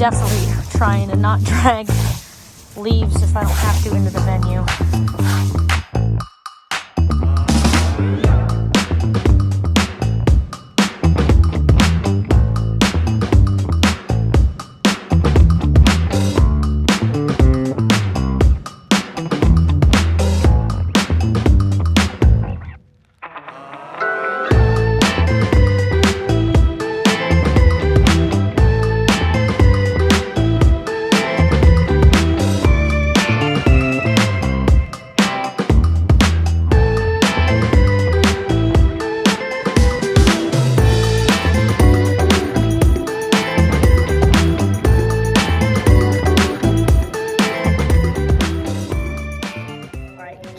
definitely trying to not drag leaves if I don't have to into the venue.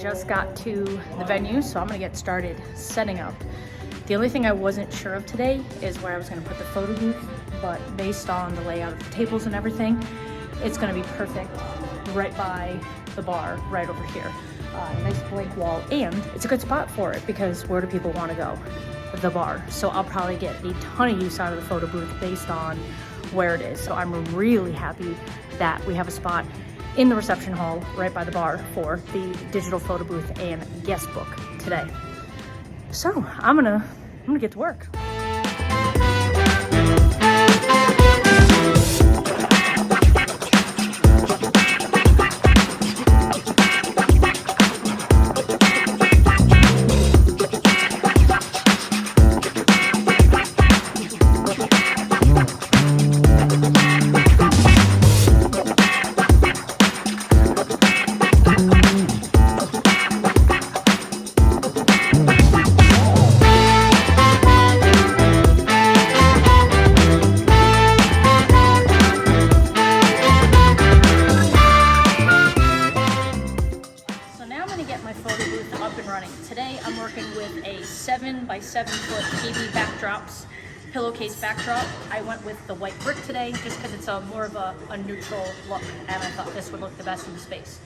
Just got to the venue, so I'm gonna get started setting up. The only thing I wasn't sure of today is where I was gonna put the photo booth, but based on the layout of the tables and everything, it's gonna be perfect right by the bar, right over here. Nice blank wall, and it's a good spot for it because where do people want to go? The bar. So I'll probably get a ton of use out of the photo booth based on where it is. So I'm really happy that we have a spot in the reception hall right by the bar for the digital photo booth and guest book today. So I'm gonna get to work. Today I'm working with a 7 by 7 foot TV backdrops, pillowcase backdrop. I went with the white brick today just because it's more of a neutral look, and I thought this would look the best in the space.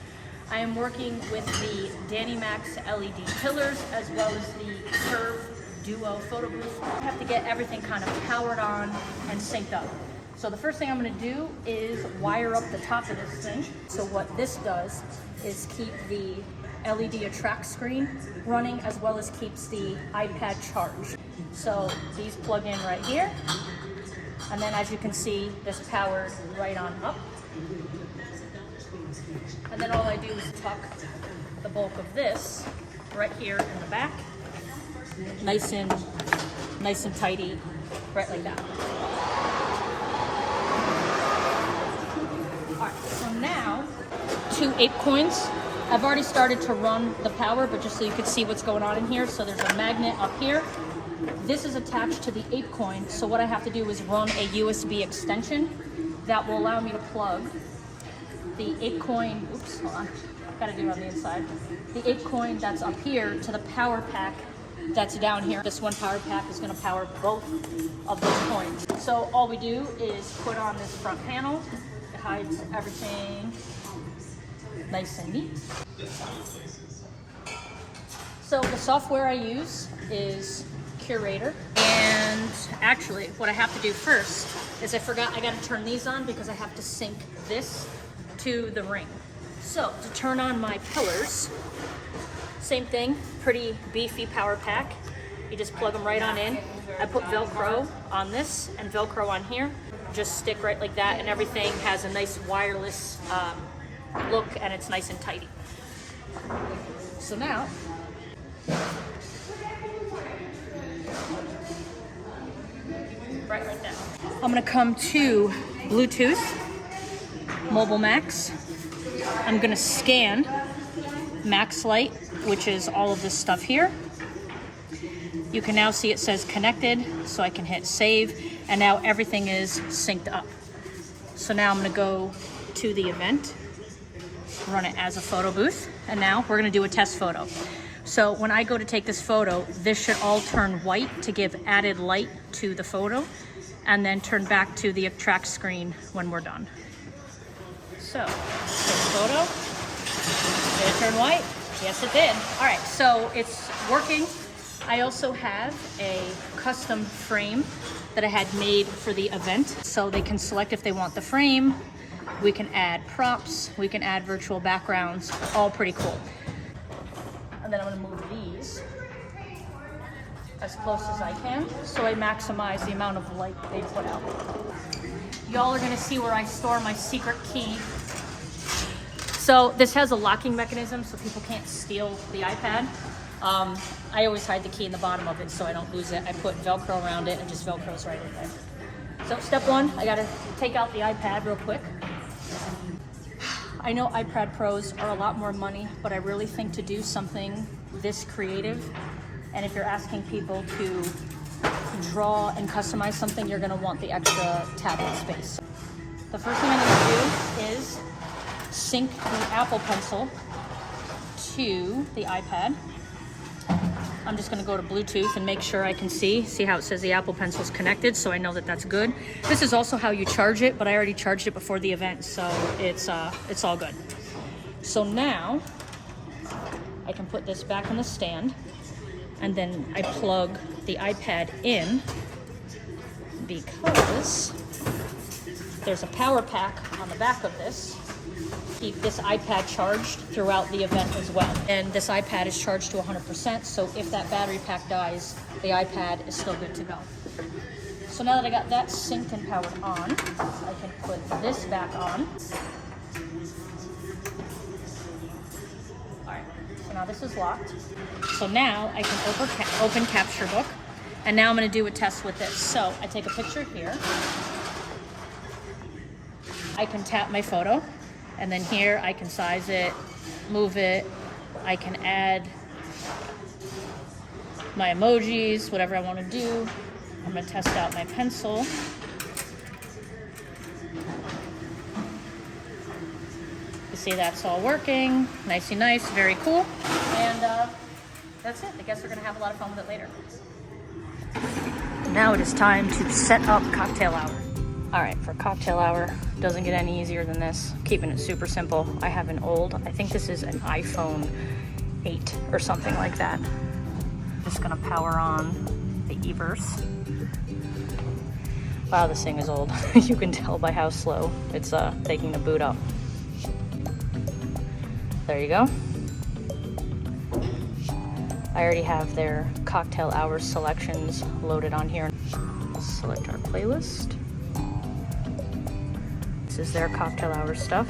I am working with the Danny Max LED pillars as well as the Curve Duo photo booth. I have to get everything kind of powered on and synced up. So the first thing I'm going to do is wire up the top of this thing. So what this does is keep the LED attract screen running as well as keeps the iPad charged. So these plug in right here, and then as you can see, this powered right on up. And then all I do is tuck the bulk of this right here in the back, nice and tidy, right like that. All right, so now 2 APECOINS. I've already started to run the power, but just so you can see what's going on in here. So there's a magnet up here. This is attached to the APECOIN. So what I have to do is run a USB extension that will allow me to plug the APECOIN, oops, hold on, gotta do it on the inside. The APECOIN that's up here to the power pack that's down here. This one power pack is gonna power both of those coins. So all we do is put on this front panel. It hides everything nice and neat. So the software I use is CURATOR, and actually what I have to do first is I forgot I got to turn these on because I have to sync this to the ring. So to turn on my pillars, same thing, pretty beefy power pack. You just plug them right on in. I put Velcro on this and Velcro on here. Just stick right like that, and everything has a nice wireless look, and it's nice and tidy. So now right now I'm gonna come to Bluetooth Mobile Max. I'm gonna scan Max Light, which is all of this stuff here. You can now see it says connected, so I can hit save, and now everything is synced up. So now I'm gonna go to the event, run it as a photo booth, and now we're gonna do a test photo. So when I go to take this photo, this should all turn white to give added light to the photo, and then turn back to the attract screen when we're done. So, take the photo. Did it turn white? Yes, it did. All right, so it's working. I also have a custom frame that I had made for the event. So they can select if they want the frame. We can add props. We can add virtual backgrounds. All pretty cool. And then I'm gonna move these as close as I can so I maximize the amount of light they put out. Y'all are gonna see where I store my secret key. So this has a locking mechanism so people can't steal the iPad. I always hide the key in the bottom of it so I don't lose it. I put Velcro around it and just Velcro's right in there. So step one, I gotta take out the iPad real quick. I know iPad Pros are a lot more money, but I really think to do something this creative, and if you're asking people to draw and customize something, you're gonna want the extra tablet space. The first thing I'm gonna do is sync the Apple Pencil to the iPad. I'm just gonna go to Bluetooth and make sure I can see how it says the Apple Pencil is connected, so I know that that's good. This is also how you charge it, but I already charged it before the event, so it's all good. So now I can put this back on the stand, and then I plug the iPad in because there's a power pack on the back of this. Keep this iPad charged throughout the event as well. And this iPad is charged to 100%, so if that battery pack dies, the iPad is still good to go. So now that I got that synced and powered on, I can put this back on. All right, so now this is locked. So now I can open Capture Book, and now I'm gonna do a test with this. So I take a picture here. I can tap my photo. And then here I can size it, move it. I can add my emojis, whatever I want to do. I'm gonna test out my pencil. You see that's all working. Nicey nice, very cool. And that's it. I guess we're gonna have a lot of fun with it later. Now it is time to set up cocktail hour. All right, for cocktail hour, doesn't get any easier than this. Keeping it super simple. I have an old, I think this is an iPhone 8 or something like that. Just gonna power on the EVERSE. Wow, this thing is old. You can tell by how slow it's taking to boot up. There you go. I already have their cocktail hour selections loaded on here. Let's select our playlist. This is their cocktail hour stuff.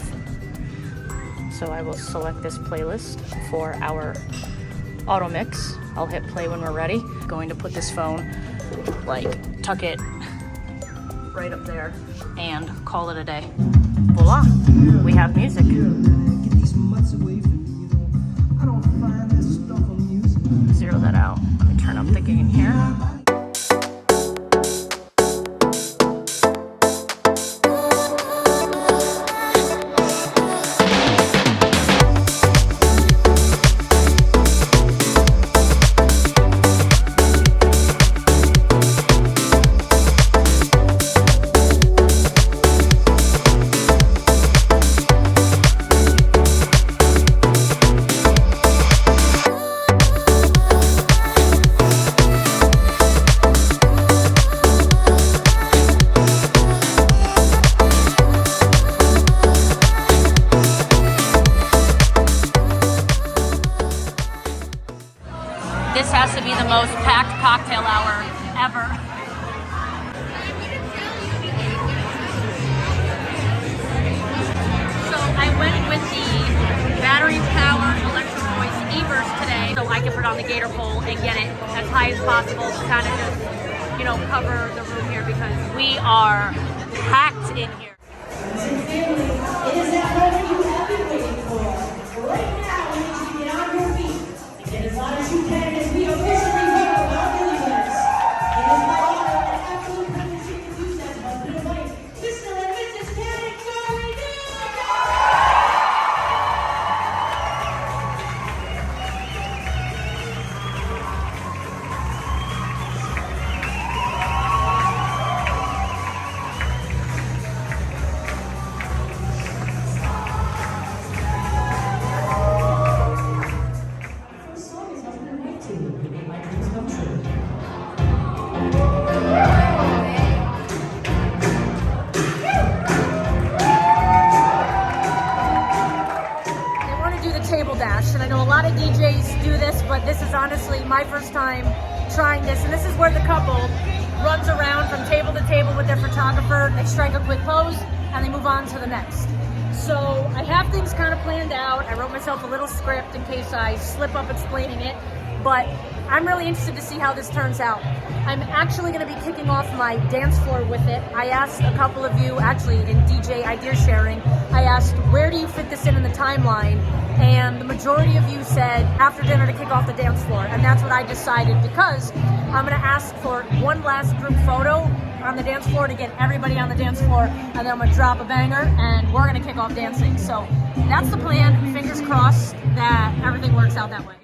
So I will select this playlist for our auto mix. I'll hit play when we're ready. Going to put this phone, like, tuck it right up there and call it a day. Voila, we have music. Zero that out. Let me turn up the gain here. This has to be the most packed cocktail hour ever. So I went with the battery-powered Electro-Voice EVERSE today, so I can put it on the GATOR pole and get it as high as possible to kind of just, you know, cover the room here because we are packed in here. It is that moment you have been waiting for. Right now, we need you to get on your feet and get as loud as you can as we officially welcome you guys. It is my honor and absolute privilege to introduce as husband and wife, Mr. and Mrs. Category. but this is honestly my first time trying this. And this is where the couple runs around from table to table with their photographer. They strike a quick pose and they move on to the next. So I have things kind of planned out. I wrote myself a little script in case I slip up explaining it, but I'm really interested to see how this turns out. I'm actually going to be kicking off my dance floor with it. I asked a couple of you, actually in DJ idea sharing, I asked, where do you fit this in the timeline? And the majority of you said after dinner to kick off the dance floor. And that's what I decided, because I'm going to ask for one last group photo on the dance floor to get everybody on the dance floor, and then I'm going to drop a banger and we're going to kick off dancing. So that's the plan. Fingers crossed that everything works out that way.